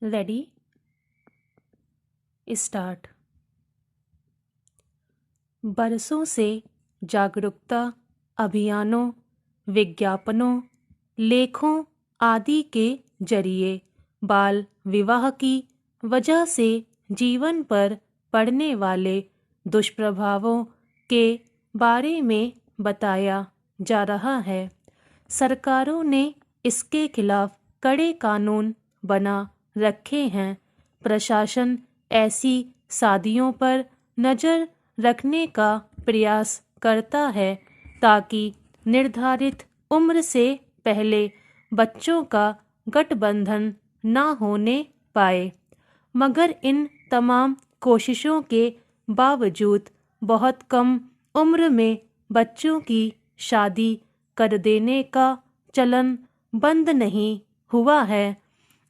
Ready start. बरसों से जागरूकता अभियानों, विज्ञापनों, लेखों आदि के जरिए बाल विवाह की वजह से जीवन पर पड़ने वाले दुष्प्रभावों के बारे में बताया जा रहा है। सरकारों ने इसके खिलाफ कड़े कानून बना रखे हैं। प्रशासन ऐसी शादियों पर नज़र रखने का प्रयास करता है ताकि निर्धारित उम्र से पहले बच्चों का गठबंधन न होने पाए। मगर इन तमाम कोशिशों के बावजूद बहुत कम उम्र में बच्चों की शादी कर देने का चलन बंद नहीं हुआ है।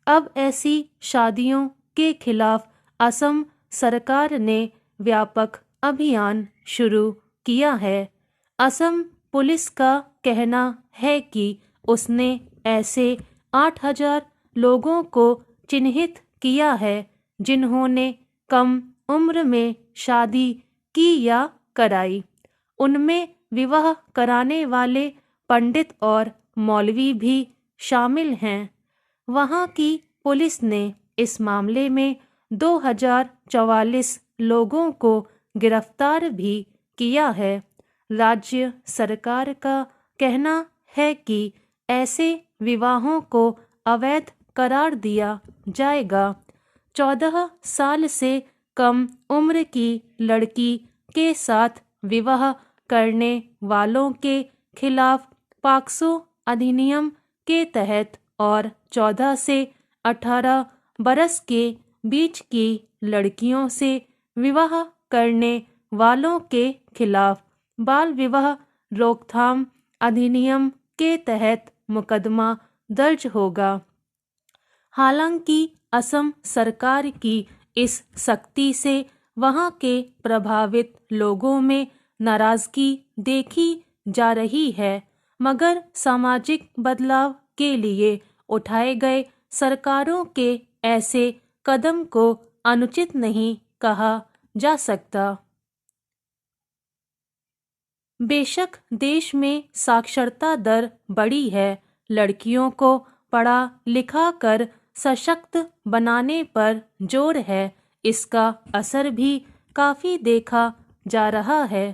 अब ऐसी शादियों के खिलाफ असम सरकार ने व्यापक अभियान शुरू किया है। असम पुलिस का कहना है कि उसने ऐसे 8,000 लोगों को चिन्हित किया है जिन्होंने कम उम्र में शादी की या कराई। उनमें विवाह कराने वाले पंडित और मौलवी भी शामिल हैं। वहाँ की पुलिस ने इस मामले में 2,044 लोगों को गिरफ्तार भी किया है। राज्य सरकार का कहना है कि ऐसे विवाहों को अवैध करार दिया जाएगा। 14 साल से कम उम्र की लड़की के साथ विवाह करने वालों के खिलाफ पॉक्सो अधिनियम के तहत और 14 से 18 बरस के बीच की लड़कियों से विवाह करने वालों के खिलाफ बाल विवाह रोकथाम अधिनियम के तहत मुकदमा दर्ज होगा। हालांकि असम सरकार की इस सख्ती से वहां के प्रभावित लोगों में नाराजगी देखी जा रही है। मगर सामाजिक बदलाव के लिए उठाए गए सरकारों के ऐसे कदम को अनुचित नहीं कहा जा सकता। बेशक देश में साक्षरता दर बढ़ी है, लड़कियों को पढ़ा लिखा कर सशक्त बनाने पर जोर है, इसका असर भी काफ़ी देखा जा रहा है।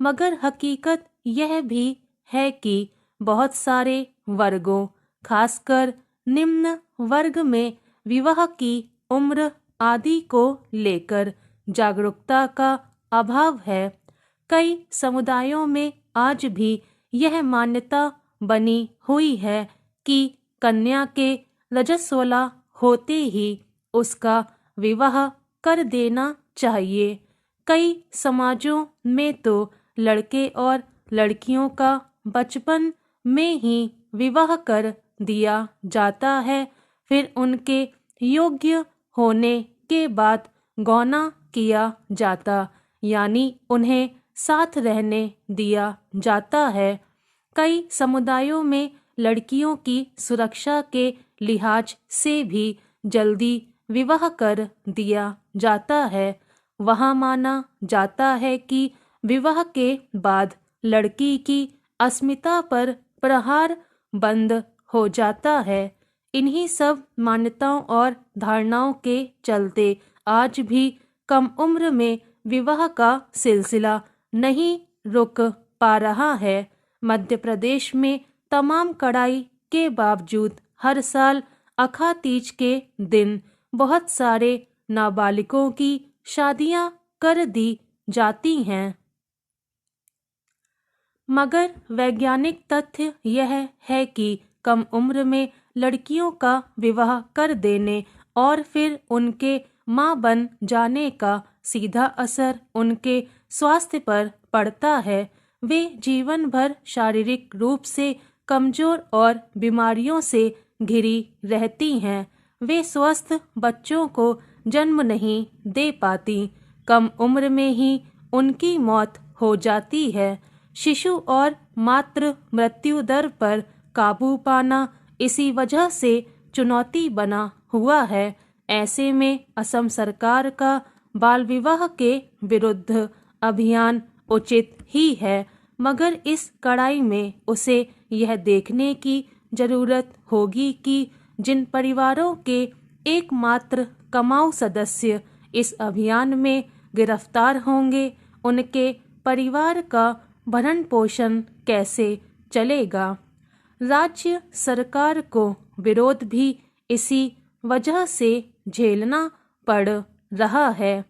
मगर हकीकत यह भी है कि बहुत सारे वर्गों, खासकर निम्न वर्ग में विवाह की उम्र आदि को लेकर जागरूकता का अभाव है। कई समुदायों में आज भी यह मान्यता बनी हुई है कि कन्या के रजस्वला होते ही उसका विवाह कर देना चाहिए। कई समाजों में तो लड़के और लड़कियों का बचपन में ही विवाह कर दिया जाता है, फिर उनके योग्य होने के बाद गौना किया जाता, यानी उन्हें साथ रहने दिया जाता है। कई समुदायों में लड़कियों की सुरक्षा के लिहाज से भी जल्दी विवाह कर दिया जाता है। वहाँ माना जाता है कि विवाह के बाद लड़की की अस्मिता पर प्रहार बंद हो जाता है। इन्हीं सब मान्यताओं और धारणाओं के चलते आज भी कम उम्र में विवाह का सिलसिला नहीं रुक पा रहा है। मध्य प्रदेश में तमाम कड़ाई के बावजूद हर साल अखा तीज के दिन बहुत सारे नाबालिगों की शादियां कर दी जाती हैं। मगर वैज्ञानिक तथ्य यह है कि कम उम्र में लड़कियों का विवाह कर देने और फिर उनके मां बन जाने का सीधा असर उनके स्वास्थ्य पर पड़ता है। वे जीवन भर शारीरिक रूप से कमजोर और बीमारियों से घिरी रहती हैं। वे स्वस्थ बच्चों को जन्म नहीं दे पाती। कम उम्र में ही उनकी मौत हो जाती है। शिशु और मातृ मृत्यु दर पर काबू पाना इसी वजह से चुनौती बना हुआ है। ऐसे में असम सरकार का बाल विवाह के विरुद्ध अभियान उचित ही है, मगर इस कड़ाई में उसे यह देखने की जरूरत होगी कि जिन परिवारों के एकमात्र कमाऊ सदस्य इस अभियान में गिरफ्तार होंगे, उनके परिवार का भरण पोषण कैसे चलेगा। राज्य सरकार को विरोध भी इसी वजह से झेलना पड़ रहा है,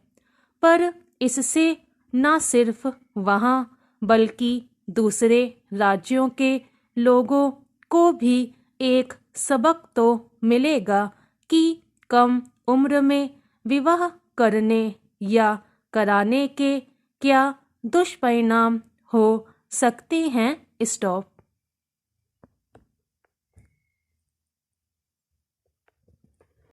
पर इससे न सिर्फ वहाँ बल्कि दूसरे राज्यों के लोगों को भी एक सबक तो मिलेगा कि कम उम्र में विवाह करने या कराने के क्या दुष्परिणाम हो सकते हैं। स्टॉप।